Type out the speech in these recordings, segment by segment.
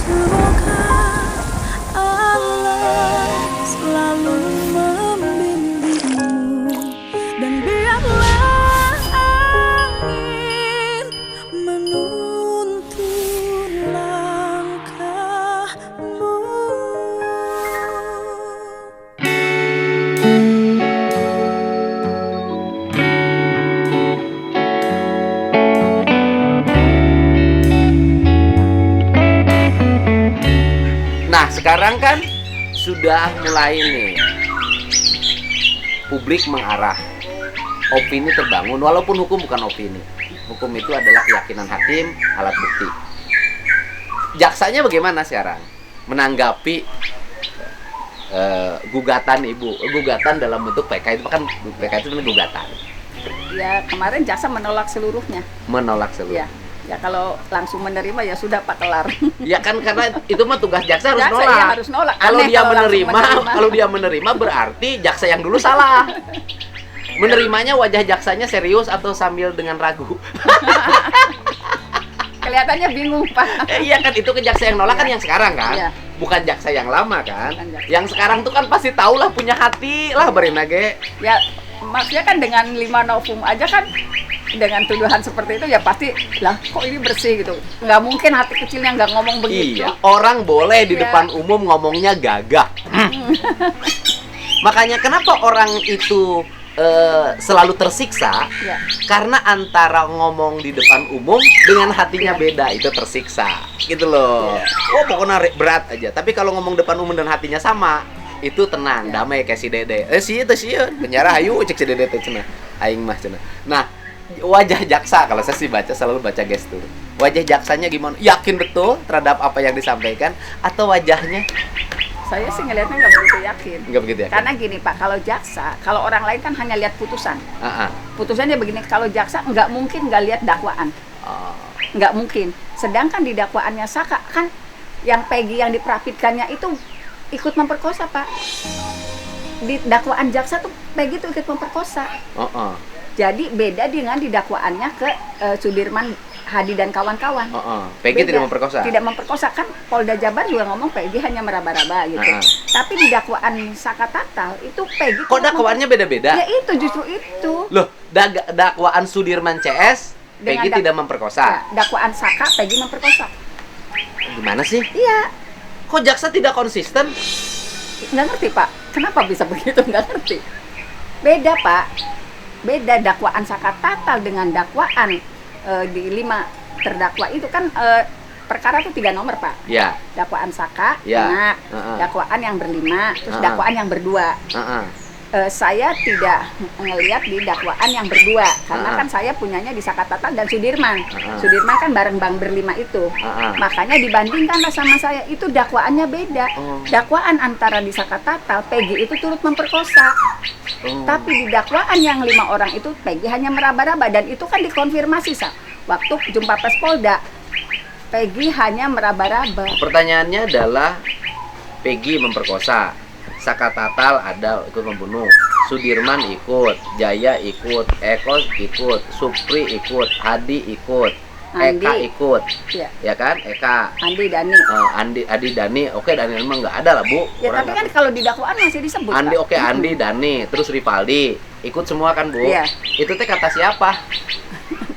Semoga Allah selalu membimbingmu dan biarlah angin menuntun langkahmu. Nah, sekarang kan sudah mulai nih publik mengarah, opini terbangun, walaupun hukum bukan opini. Hukum itu adalah keyakinan hakim, alat bukti. Jaksanya bagaimana sekarang menanggapi gugatan ibu? Gugatan dalam bentuk PK itu kan, PK itu sebenarnya gugatan. Ya kemarin jaksa menolak seluruhnya. Menolak seluruh. Ya kalau langsung menerima ya sudah Pak, kelar. Ya kan, karena itu mah tugas jaksa harus Jaksa nolak. ya harus nolak. Kalau Aneh dia kalau langsung menerima, kalau dia menerima berarti jaksa yang dulu salah. Menerimanya wajah jaksanya serius atau sambil dengan ragu? Kelihatannya bingung Pak. Iya kan, itu ke jaksa yang nolak kan Iya. yang sekarang kan, Iya. bukan jaksa yang lama kan. Bukan jaksa. Yang sekarang tuh kan pasti tahu lah, punya hati lah Barinage. Ya maksudnya kan dengan 5 novum aja kan, dengan tuduhan seperti itu ya pasti lah kok ini bersih gitu. Nggak mungkin hati kecilnya nggak ngomong begitu. Iya, orang boleh di Iya. depan umum ngomongnya gagah. Makanya kenapa orang itu selalu tersiksa? Ya. Karena antara ngomong di depan umum dengan hatinya beda, itu tersiksa gitu loh. Oh pokoknya berat aja, tapi kalau ngomong depan umum dan hatinya sama, itu tenang, damai kayak si Dede. Si itu sih penjara ayu cek si Dede teh cenah. Aing mah cenah. Nah, wajah jaksa, kalau saya sih baca, selalu baca gestur. Wajah jaksanya gimana? Yakin betul terhadap apa yang disampaikan atau wajahnya Saya sih ngelihatnya nggak begitu yakin. nggak begitu ya? Karena gini Pak, kalau jaksa, kalau orang lain kan hanya lihat putusan. Putusannya begini, kalau jaksa nggak mungkin nggak lihat dakwaan. Nggak mungkin. Sedangkan di dakwaannya Saka kan yang Peggy yang diperapitkannya itu ikut memperkosa Pak. Di dakwaan jaksa tuh Peggy tuh ikut memperkosa. Jadi beda dengan di dakwaannya ke Sudirman, Hadi dan kawan-kawan. Peggy Beda. tidak memperkosa. Tidak memperkosa, kan Polda Jabar juga ngomong Peggy hanya meraba-raba gitu. Tapi di dakwaan Saka Tatal itu Peggy Kok dakwaannya beda-beda? Ya itu justru itu. Loh, dakwaan Sudirman CS, Peggy Dengan tidak memperkosa. Ya, dakwaan Saka Peggy memperkosa. Gimana sih? Iya, Kok jaksa tidak konsisten? nggak ngerti Pak. Kenapa bisa begitu? Nggak ngerti. Beda Pak. Beda dakwaan Saka Tatal dengan dakwaan di 5 terdakwa itu kan perkara itu 3 nomor Pak. Ya. Dakwaan Saka, Ya. enak. Heeh. Dakwaan yang berlima, terus Heeh. dakwaan yang berdua. Saya tidak ngelihat di dakwaan yang berdua karena kan saya punyanya di Saka Tatal dan Sudirman. Sudirman kan bareng Bang berlima itu. Makanya dibandingkanlah sama saya, itu dakwaannya beda. Dakwaan antara di Saka Tatal Peggy itu turut memperkosa. Tapi di dakwaan yang 5 orang itu Peggy hanya meraba-raba, dan itu kan dikonfirmasi waktu jumpa pers Polda. Peggy hanya meraba-raba. Pertanyaannya adalah Peggy memperkosa, Saka Tatal ada ikut membunuh, Sudirman ikut, Jaya ikut, Eko ikut, Supri ikut, Hadi ikut, Eka Andi. ikut, Ya. ya kan? Eka, Andi Dani. Adi Dani, oke Dani emang nggak ada lah Bu. Ya Orang tapi nggak kan kalau di dakwaan masih disebut. Andi, Pak. oke Andi, Dani, terus Rivaldi ikut semua kan Bu? Iya. Itu teh kata siapa?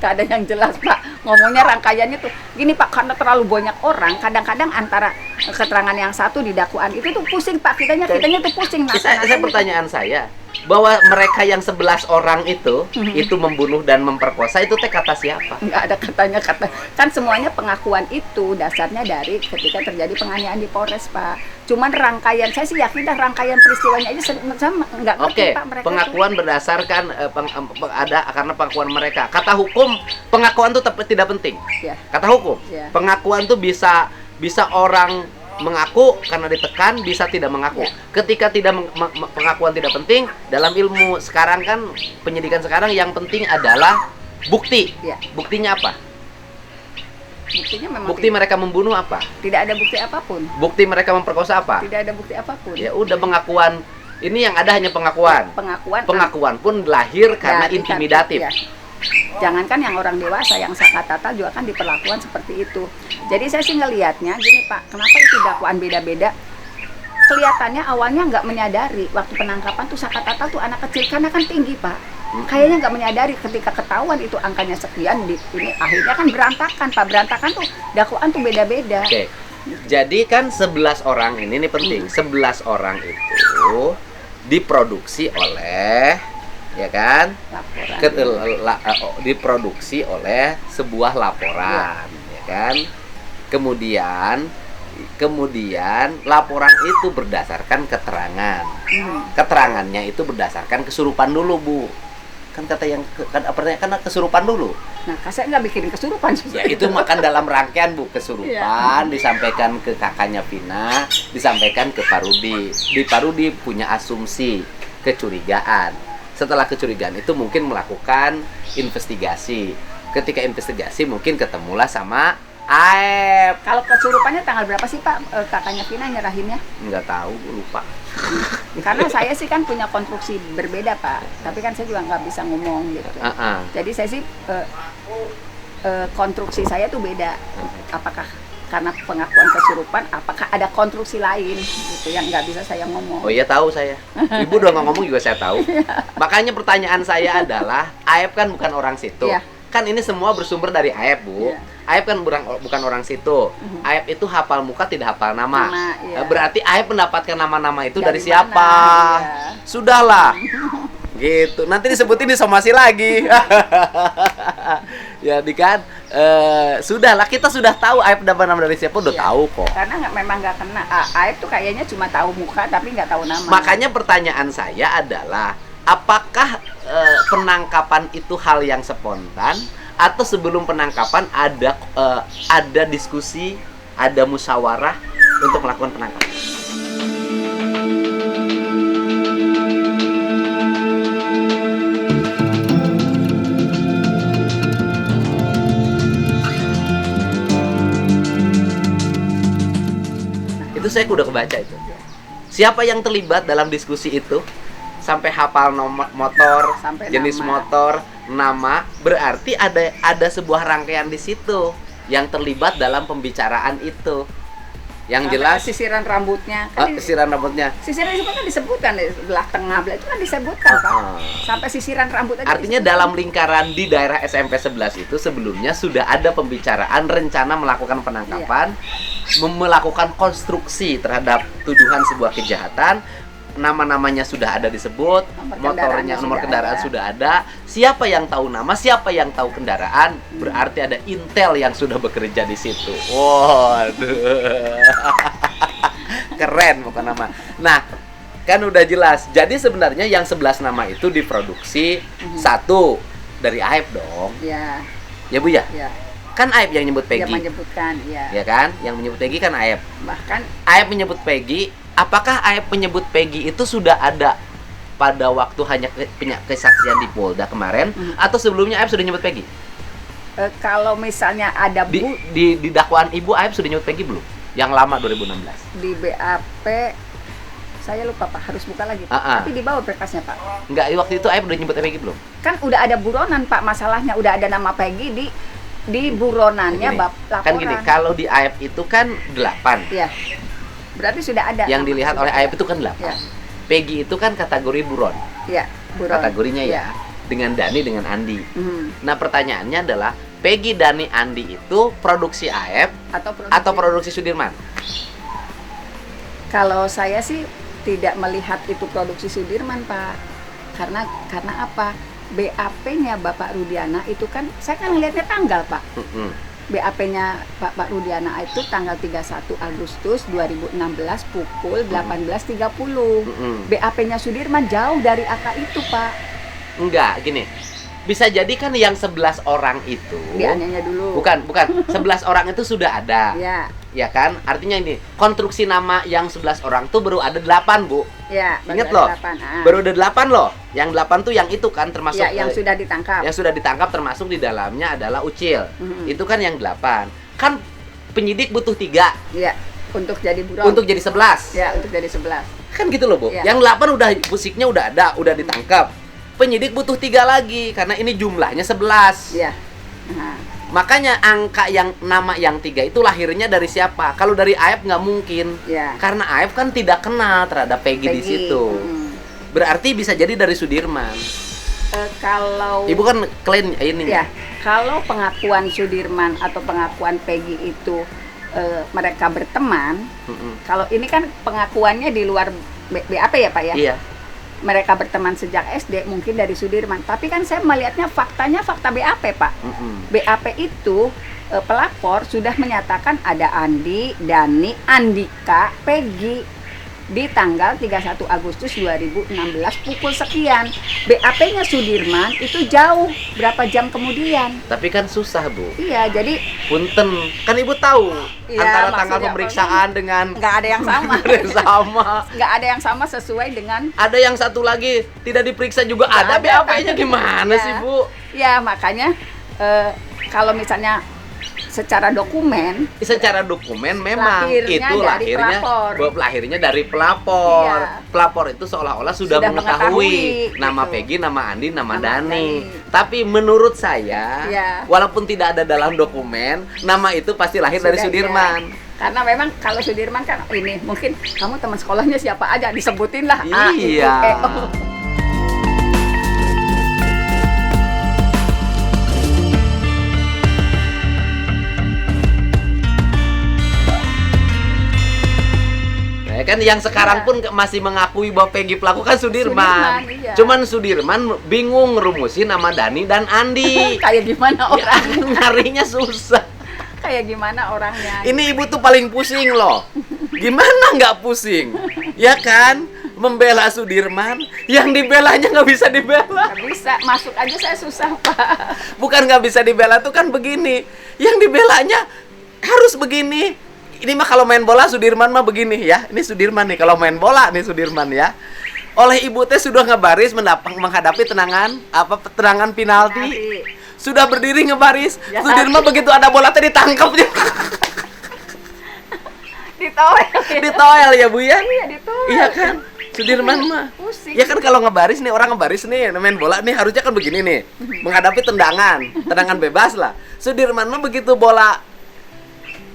Gak ada yang jelas Pak, ngomongnya rangkaiannya tuh gini Pak, karena terlalu banyak orang, kadang-kadang antara keterangan yang satu di dakwaan itu tuh pusing Pak, kitanya tuh pusing. Saya pertanyaan saya, bahwa mereka yang 11 orang itu membunuh dan memperkosa, itu teh kata siapa? Nggak ada katanya, kan semuanya pengakuan itu dasarnya dari ketika terjadi penganiayaan di Polres Pak. Cuman rangkaian, saya sih yakin dah rangkaian peristiwanya aja sama, nggak ngerti Oke, Pak mereka pengakuan berdasarkan ada karena pengakuan mereka. Kata hukum, pengakuan itu tidak penting. Ya. Kata hukum, Ya. pengakuan itu bisa orang mengaku karena ditekan, bisa tidak mengaku. Ya. Ketika tidak pengakuan tidak penting, dalam ilmu sekarang kan, penyidikan sekarang yang penting adalah bukti. Ya. Buktinya apa? Buktinya memang Bukti mereka membunuh apa? tidak ada bukti apapun. Bukti mereka memperkosa apa? Tidak ada bukti apapun. Ya udah, pengakuan. Ini yang ada hanya pengakuan. Pengakuan Pengakuan pun lahir karena dari intimidatif. ya. Jangankan yang orang dewasa, yang sakatata juga kan diperlakukan seperti itu. Jadi saya sih ngelihatnya gini Pak, kenapa itu dakwaan beda-beda? Kelihatannya awalnya nggak menyadari waktu penangkapan tuh sakatata tuh anak kecil karena kan tinggi Pak. Kayaknya nggak menyadari ketika ketahuan itu angkanya sekian ini akhirnya kan berantakan Pak. Berantakan tuh dakwaan tuh beda-beda. Oke. Jadi kan 11 orang ini penting. 11 orang itu diproduksi oleh ya kan? Laporan. Diproduksi oleh sebuah laporan, ya kan? Kemudian laporan itu berdasarkan keterangan. Keterangannya itu berdasarkan kesurupan dulu, Bu. Kan kata yang karena kesurupan dulu. Nah, saya nggak bikin kesurupan. Ya itu makan dalam rangkaian, Bu, kesurupan disampaikan ke kakaknya Vina, disampaikan ke Parudi. Di Parudi punya asumsi kecurigaan. Setelah kecurigaan itu mungkin melakukan investigasi. Ketika investigasi mungkin ketemulah sama Aep. Kalau kesurupannya tanggal berapa sih Pak kakaknya Vina nyerahinnya? Nggak tahu, lupa. Karena saya sih kan punya konstruksi berbeda Pak, tapi kan saya juga nggak bisa ngomong gitu. Jadi saya sih konstruksi saya tuh beda. Apakah karena pengakuan kesurupan, apakah ada konstruksi lain gitu yang nggak bisa saya ngomong? Oh iya tahu saya. Ibu udah nggak ngomong juga saya tahu. Makanya pertanyaan saya adalah, Aep kan bukan orang situ. Iya. Kan ini semua bersumber dari Aep, Bu. Iya. Aep kan bukan orang situ. Aep itu hafal muka, tidak hafal nama. Iya. Berarti Aep mendapatkan nama-nama itu dari Dari siapa? mana? Iya. Sudahlah. Gitu. Nanti disebutin disomasi lagi. Ya, kan? Sudahlah, kita sudah tahu Aep dapat nama dari siapa, udah Iya. tahu kok. Karena memang nggak kena. Aib tuh kayaknya cuma tahu muka tapi nggak tahu nama. Makanya pertanyaan saya adalah, apakah penangkapan itu hal yang spontan atau sebelum penangkapan ada diskusi, ada musyawarah untuk melakukan penangkapan? Itu saya udah kebaca itu. Siapa yang terlibat dalam diskusi itu? Sampai hafal nomor motor, Sampai jenis nama. motor, nama, berarti ada sebuah rangkaian di situ yang terlibat dalam pembicaraan itu. Yang Sampai jelas sisiran rambutnya kan sisiran rambutnya. sisiran itu kan disebutkan di sebelah tengah belah itu kan disebutkan Pak. Sampai sisiran rambut aja Artinya disebutkan. dalam lingkaran di daerah SMP 11 itu sebelumnya sudah ada pembicaraan rencana melakukan penangkapan, melakukan konstruksi terhadap tuduhan sebuah kejahatan. Nama-namanya sudah ada disebut, motornya, nomor kendaraan sudah ada. Siapa yang tahu nama, siapa yang tahu kendaraan, berarti ada intel yang sudah bekerja di situ. Waduh. Keren bukan nama. Nah, kan udah jelas. Jadi sebenarnya yang 11 nama itu diproduksi satu dari Aep dong. Ya, Ya Bu ya? ya. Kan Aep yang nyebut Dia Peggy. menyebutkan, ya. Ya kan? Yang menyebut Peggy kan Aep. Bahkan Aep menyebut Peggy. Apakah Aep menyebut Peggy itu sudah ada pada waktu hanya punya kesaksian di Polda kemarin, atau sebelumnya Aep sudah nyebut Peggy? kalau misalnya ada Di dakwaan Ibu Aep sudah nyebut Peggy belum? Yang lama 2016. di BAP saya lupa Pak, harus buka lagi Pak. Ah. Tapi di bawah berkasnya Pak. Enggak, waktu itu Aep udah nyebut Peggy belum? Kan udah ada buronan Pak, masalahnya udah ada nama Peggy di buronannya Gini, laporan. kan gini, kalau di Aep itu kan 8. Iya. Berarti sudah ada. Yang dilihat oleh Aep itu kan 8. Ya. Peggy itu kan kategori buron. Iya, buron. Kategorinya ya. Dengan Dani dengan Andi. Nah, pertanyaannya adalah Peggy, Dani, Andi itu produksi Aep atau produksi Sudirman? Kalau saya sih tidak melihat itu produksi Sudirman Pak. Karena apa? BAP-nya Bapak Rudiana itu kan saya kan ngelihatnya tanggal Pak. BAP-nya Pak Rudiana itu tanggal 31 Agustus 2016 pukul 18.30. BAP-nya Sudirman jauh dari angka itu Pak. Enggak, gini. Bisa jadi kan yang 11 orang itu Dianiaya dulu. Bukan 11 orang itu sudah ada. Ya. Ya kan? Artinya ini konstruksi nama yang 11 orang tuh baru ada 8, Bu. Ya, Ingat loh. 8. Baru ada 8 loh. Yang 8 tuh yang itu kan termasuk Ya, yang sudah ditangkap. Yang sudah ditangkap termasuk di dalamnya adalah Ucil. Itu kan yang 8. Kan penyidik butuh 3. Ya, untuk jadi buron. Untuk jadi 11. Ya, untuk jadi 11. Kan gitu loh, Bu. Ya. Yang 8 udah musiknya udah ada, udah ditangkap. penyidik butuh 3 lagi karena ini jumlahnya 11. Ya. Nah, Makanya angka yang nama yang 3 itu lahirnya dari siapa? Kalau dari Aep nggak mungkin. ya. Karena Aep kan tidak kenal terhadap Peggy di situ. Berarti bisa jadi dari Sudirman. Kalau Ibu kan klaim ini. ya, kalau pengakuan Sudirman atau pengakuan Peggy itu mereka berteman, kalau ini kan pengakuannya di luar BAP ya Pak ya? Iya. Mereka berteman sejak SD, mungkin dari Sudirman. Tapi kan saya melihatnya faktanya fakta BAP Pak. BAP itu pelapor sudah menyatakan ada Andi, Dani, Andika, Peggy di tanggal 31 Agustus 2016 pukul sekian. BAP-nya Sudirman itu jauh, berapa jam kemudian. Tapi kan susah, Bu. Iya, jadi Punten, kan Ibu tahu Iya, antara tanggal maksudnya pemeriksaan dengan nggak ada yang sama. Ada yang sama. Nggak ada yang sama sesuai dengan Ada yang satu lagi tidak diperiksa juga ada. BAP-nya gimana Ya. sih, Bu? Ya, makanya kalau misalnya secara dokumen Secara dokumen memang Lahirnya itu dari lahirnya pelapor. lahirnya dari pelapor. Iya. Pelapor itu seolah-olah sudah mengetahui nama gitu. Peggy, nama Andi, nama Nama Dani. Dani. Tapi menurut saya, Iya. walaupun tidak ada dalam dokumen, nama itu pasti lahir dari Sudah, Sudirman. iya. Karena memang kalau Sudirman kan ini mungkin kamu teman sekolahnya siapa aja disebutin lah. A, I, U, Iya. E, O. Ya kan yang sekarang Iya. pun masih mengakui bahwa Peggy pelaku kan Sudirman. Sudirman, iya. Cuman Sudirman bingung ngerumusin nama Dani dan Andi. Kayak gimana Ya, orang? nyarinya susah. Kayak gimana orangnya? Ini ibu tuh paling pusing loh. Gimana nggak pusing? Ya kan? Membela Sudirman, yang dibelanya nggak bisa dibela. Nggak bisa, masuk aja saya susah Pak. Bukan nggak bisa dibela tuh kan begini. Yang dibelanya harus begini. Ini mah kalau main bola Sudirman mah begini ya. Ini Sudirman nih kalau main bola nih Sudirman ya. Oleh ibu teh sudah ngebaris menghadapi tendangan penalti. Sudah berdiri ngebaris. Ya. Sudirman begitu ada bola teh ditangkap dia. Ditoel. Ditoel ya Bu ya. Iya, ditoel. Iya kan? Sudirman mah. Pusing. Ya kan kalau ngebaris nih orang ngebaris nih main bola nih harusnya kan begini nih. Menghadapi tendangan bebas lah. Sudirman mah begitu bola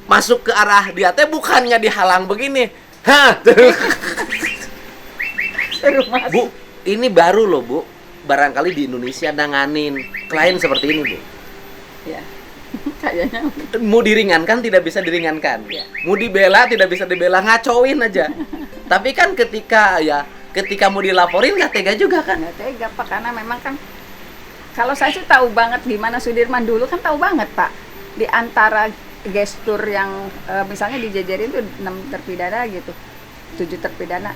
masuk ke arah dia teh bukannya dihalang begini. Hah. Suruh masuk. Bu, ini baru loh, Bu. Barangkali di Indonesia nanganin klien seperti ini, Bu. Ya. Kayaknya Mau diringankan tidak bisa diringankan. Iya. Mau dibela tidak bisa dibela, ngacoin aja. Tapi kan ketika mau dilaporin nggak tega juga kan? nggak tega Pak, karena memang kan kalau saya sih tahu banget gimana Sudirman dulu kan tahu banget Pak. Di antara gestur yang misalnya dijajarin tuh 6 terpidana gitu, 7 terpidana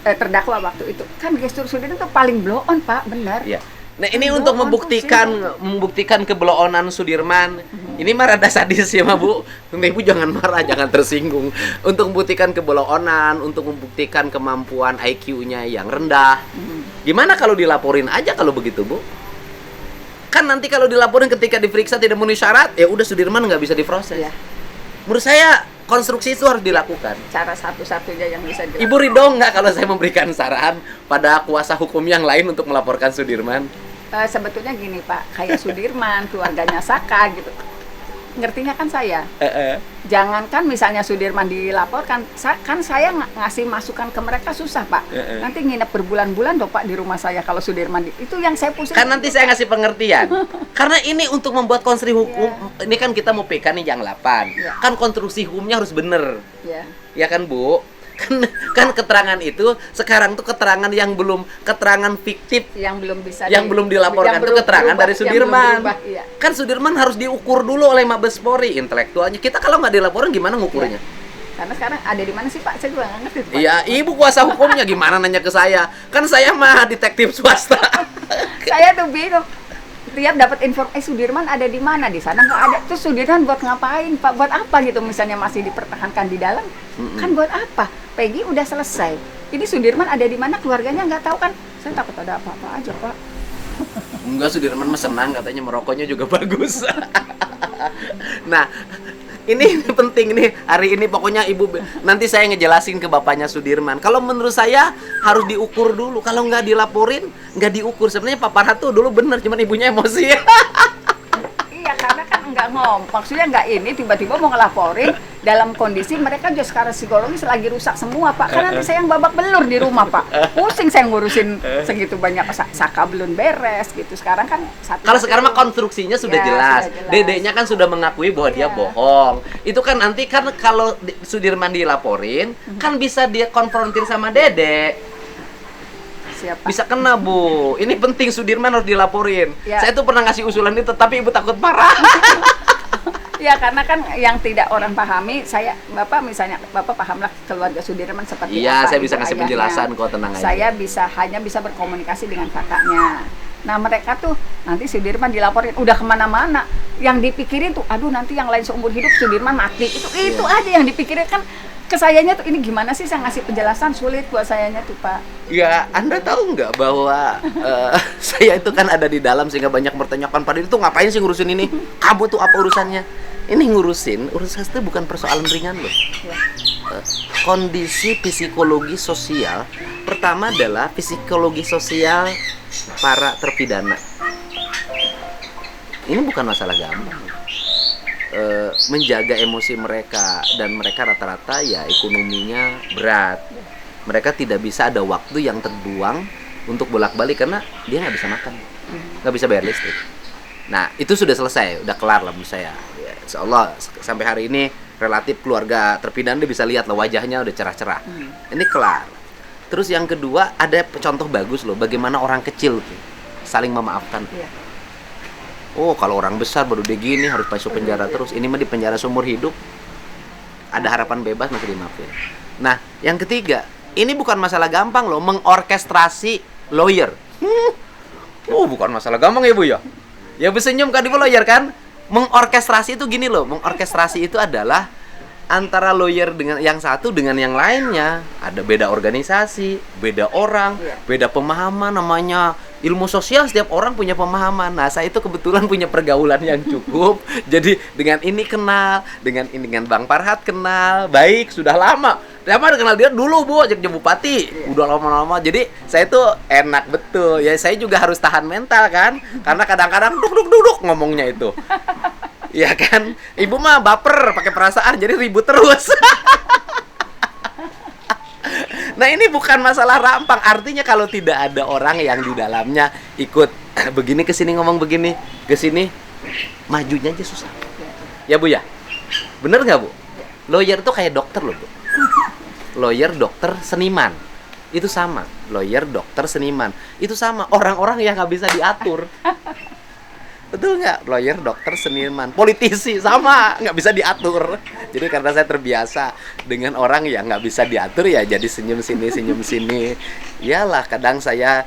terdakwa waktu itu kan gestur Sudirman tuh paling blow on Pak, benar. Iya. Nah ini Blow untuk on membuktikan kebelonan Sudirman. Ini mah rada sadis ya mah Bu. Ibu jangan marah, jangan tersinggung. Untuk membuktikan kebelonan, untuk membuktikan kemampuan IQ-nya yang rendah. Gimana kalau dilaporin aja kalau begitu Bu? Kan nanti kalau dilaporin ketika diperiksa tidak memenuhi syarat, ya udah Sudirman nggak bisa diproses. Ya. Menurut saya konstruksi itu harus dilakukan. Cara satu-satunya yang bisa dilakukan. Ibu ridho nggak kalau saya memberikan saran pada kuasa hukum yang lain untuk melaporkan Sudirman? Sebetulnya gini Pak, kayak Sudirman, keluarganya Saka gitu. Ngertinya kan saya. Jangankan misalnya Sudirman dilaporkan, kan saya ngasih masukan ke mereka susah Pak. Nanti nginep berbulan-bulan dong Pak di rumah saya kalau Sudirman itu yang saya pusing. Kan nanti saya ngasih pengertian. Karena ini untuk membuat konstruksi hukum, ini kan kita mau PK nih yang 8. Iya. Kan konstruksi hukumnya harus bener. Ya. Ya kan Bu? Kan keterangan itu sekarang tuh keterangan yang belum, keterangan fiktif Yang belum bisa yang belum dilaporkan itu keterangan dari Sudirman. Iya. Kan Sudirman harus diukur dulu oleh Mabes Polri intelektualnya. Kita kalau nggak dilaporin gimana ngukurnya? Karena sekarang ada di mana sih Pak? Saya juga nggak ngerti Pak. Iya, ibu kuasa hukumnya gimana nanya ke saya? Kan saya mah detektif swasta. Saya tuh bingung. Tiap dapat info, Sudirman ada di mana? Di sana nggak ada. Terus Sudirman buat ngapain Pak? Buat apa gitu? Misalnya masih dipertahankan di dalam, kan buat apa? Peggy udah selesai. Ini Sudirman ada di mana? Keluarganya nggak tahu kan? Saya takut ada apa-apa aja Pak. Enggak, Sudirman mah senang katanya merokoknya juga bagus. Nah, ini penting nih hari ini pokoknya ibu nanti saya ngejelasin ke bapaknya Sudirman. Kalau menurut saya harus diukur dulu. Kalau nggak dilaporin, nggak diukur. Sebenarnya Pak Farhat tuh dulu bener, cuman ibunya emosi. Iya, karena kan nggak maksudnya nggak ini tiba-tiba mau ngelaporin dalam kondisi mereka juga secara psikologis lagi rusak semua Pak. Karena nanti saya yang babak belur di rumah Pak. Pusing saya ngurusin segitu banyak saka belum beres gitu. Sekarang kan kalau sekarang mah konstruksinya sudah Ya, jelas. sudah jelas. Dedeknya kan sudah mengakui bahwa dia Ya. bohong. Itu kan nanti kan kalau Sudirman dilaporin kan bisa dia konfrontir sama Dedek. siapa? Bisa kena Bu. Ini penting Sudirman harus dilaporin. Ya. Saya tuh pernah ngasih usulan itu tapi ibu takut marah. Ya karena kan yang tidak orang pahami, Bapak misalnya Bapak pahamlah keluarga Sudirman seperti Iya, apa. saya bisa ibu ngasih ayahnya. penjelasan kok, tenang aja. Saya hanya bisa berkomunikasi dengan kakaknya. Nah mereka tuh nanti Sudirman dilaporin udah kemana-mana. Yang dipikirin tuh, aduh nanti yang lain seumur hidup Sudirman mati. Itu aja yang dipikirin kan. Ke sayanya tuh ini gimana sih saya ngasih penjelasan sulit buat sayanya tuh Pak. Ya, Anda tahu nggak bahwa saya itu kan ada di dalam sehingga banyak bertanyakan pada itu ngapain sih ngurusin ini? Kamu tuh apa urusannya? Ini urusan itu bukan persoalan ringan loh. Ya. Kondisi psikologi sosial pertama adalah psikologi sosial para terpidana. Ini bukan masalah gampang. Menjaga emosi mereka dan mereka rata-rata ya ekonominya berat. Mereka tidak bisa ada waktu yang terbuang untuk bolak-balik karena dia nggak bisa makan, nggak bisa bayar listrik. Nah itu sudah selesai, udah kelar lah menurut saya. Ya, insya Allah sampai hari ini relatif keluarga terpidana dia bisa lihat lah wajahnya udah cerah-cerah. Ini kelar. Terus yang kedua ada contoh bagus loh, bagaimana orang kecil tuh saling memaafkan. Iya. Oh kalau orang besar baru dia gini harus masuk penjara terus. Ini mah di penjara seumur hidup. Ada harapan bebas masih dimaafin. Nah yang ketiga, ini bukan masalah gampang loh mengorkestrasi lawyer. Oh bukan masalah gampang ya Bu ya. Ya bisa senyum kan ibu lawyer kan? Mengorkestrasi itu gini loh. Mengorkestrasi itu adalah antara lawyer dengan yang satu dengan yang lainnya. Ada beda organisasi, beda orang, beda pemahaman, namanya ilmu sosial. Setiap orang punya pemahaman. Nah saya itu kebetulan punya pergaulan yang cukup. Jadi dengan ini kenal, dengan Bang Farhat kenal, baik sudah lama. Siapa kenal dia dulu Bu, jadi bupati. Udah lama-lama. Jadi saya tuh enak betul. Ya saya juga harus tahan mental kan. Karena kadang-kadang duduk ngomongnya itu. Ya kan, ibu mah baper pakai perasaan jadi ribut terus. Nah ini bukan masalah rampang, artinya kalau tidak ada orang yang di dalamnya ikut begini kesini ngomong begini kesini, majunya aja susah. Ya Bu ya, bener nggak Bu? Lawyer itu kayak dokter loh Bu. Lawyer, dokter, seniman itu sama. Lawyer, dokter, seniman itu sama. Orang-orang yang nggak bisa diatur. Betul nggak? Lawyer, dokter, seniman, politisi sama, nggak bisa diatur. Jadi karena saya terbiasa dengan orang yang nggak bisa diatur ya jadi senyum sini. Iyalah kadang saya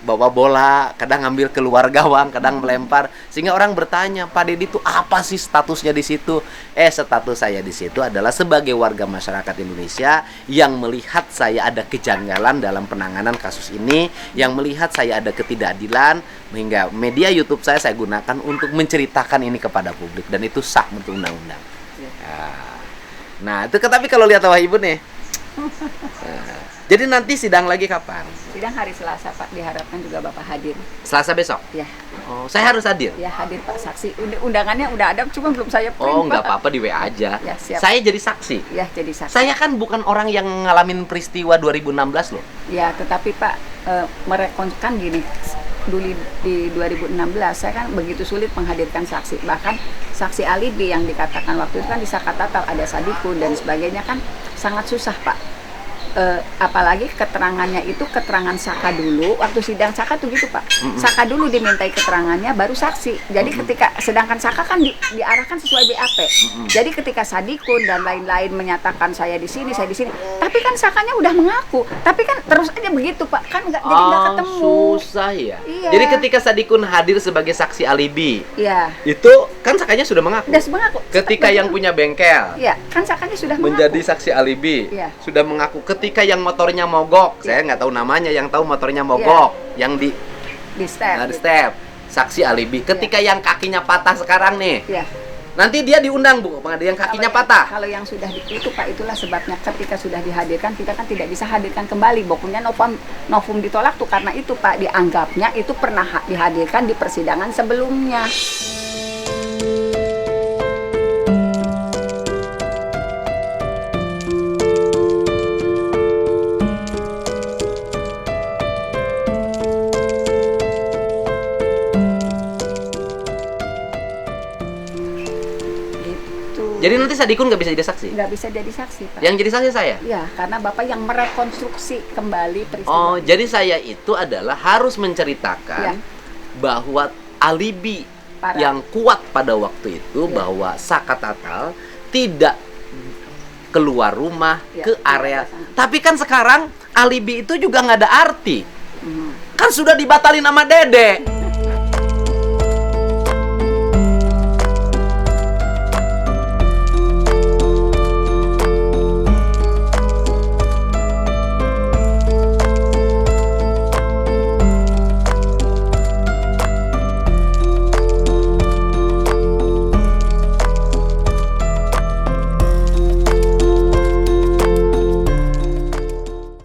bawa bola, kadang ngambil keluar gawang, kadang melempar, sehingga orang bertanya, Pak Deddy itu apa sih statusnya di situ? Status saya di situ adalah sebagai warga masyarakat Indonesia yang melihat saya ada kejanggalan dalam penanganan kasus ini, yang melihat saya ada ketidakadilan, sehingga media YouTube saya gunakan untuk menceritakan ini kepada publik dan itu sah menurut undang-undang. Nah, itu tapi kalau lihat wah ibu nih. Jadi nanti sidang lagi kapan? Sidang hari Selasa Pak, diharapkan juga Bapak hadir. Selasa besok? Ya. Oh, saya harus hadir? Ya hadir Pak, saksi. Undangannya udah ada, cuma belum saya print Oh, nggak Pak. apa-apa di WA aja. Ya, siap. Saya jadi saksi. Ya jadi saksi. Saya kan bukan orang yang ngalamin peristiwa 2016 loh. Ya tetapi Pak, merekonkan gini, dulu di 2016 saya kan begitu sulit menghadirkan saksi. Bahkan saksi alibi yang dikatakan waktu itu kan di Sakatatal ada Sadikun dan sebagainya kan sangat susah Pak. Apalagi keterangannya itu keterangan Saka dulu. Waktu sidang Saka tuh gitu Pak, Saka dulu dimintai keterangannya baru saksi. Jadi ketika sedangkan Saka kan diarahkan sesuai BAP. Jadi ketika Sadikun dan lain-lain menyatakan saya di sini, tapi kan Sakanya udah mengaku, tapi kan terus aja begitu Pak, kan jadi nggak ketemu. Susah ya. Iya. Jadi ketika Sadikun hadir sebagai saksi alibi, Iya. itu kan Sakanya sudah mengaku. Udah mengaku. Ketika yang punya bengkel Iya, kan Sakanya sudah menjadi mengaku. saksi alibi, Iya. sudah mengaku. Ketika yang motornya mogok, saya nggak tahu namanya, yang tahu motornya mogok, yang di Di step. step, saksi alibi. Ketika yang kakinya patah sekarang nih, Iya. Nanti dia diundang Bu, pengadilan kakinya Kalau patah. Kalau yang sudah itu Pak, itulah sebabnya ketika sudah dihadirkan kita kan tidak bisa hadirkan kembali. Pokoknya novum ditolak tuh karena itu Pak, dianggapnya itu pernah dihadirkan di persidangan sebelumnya. Jadi nanti Sadikun nggak bisa jadi saksi? Nggak bisa jadi saksi Pak. Yang jadi saksi saya? Ya, karena Bapak yang merekonstruksi kembali peristiwa. Oh, jadi saya itu adalah harus menceritakan Ya. bahwa alibi Para- yang kuat pada waktu itu Ya. bahwa Saka Tatal tidak keluar rumah Ya, ke tidak area. ada sana. Tapi kan sekarang alibi itu juga nggak ada arti. Mhm. Kan sudah dibatalin sama Dede.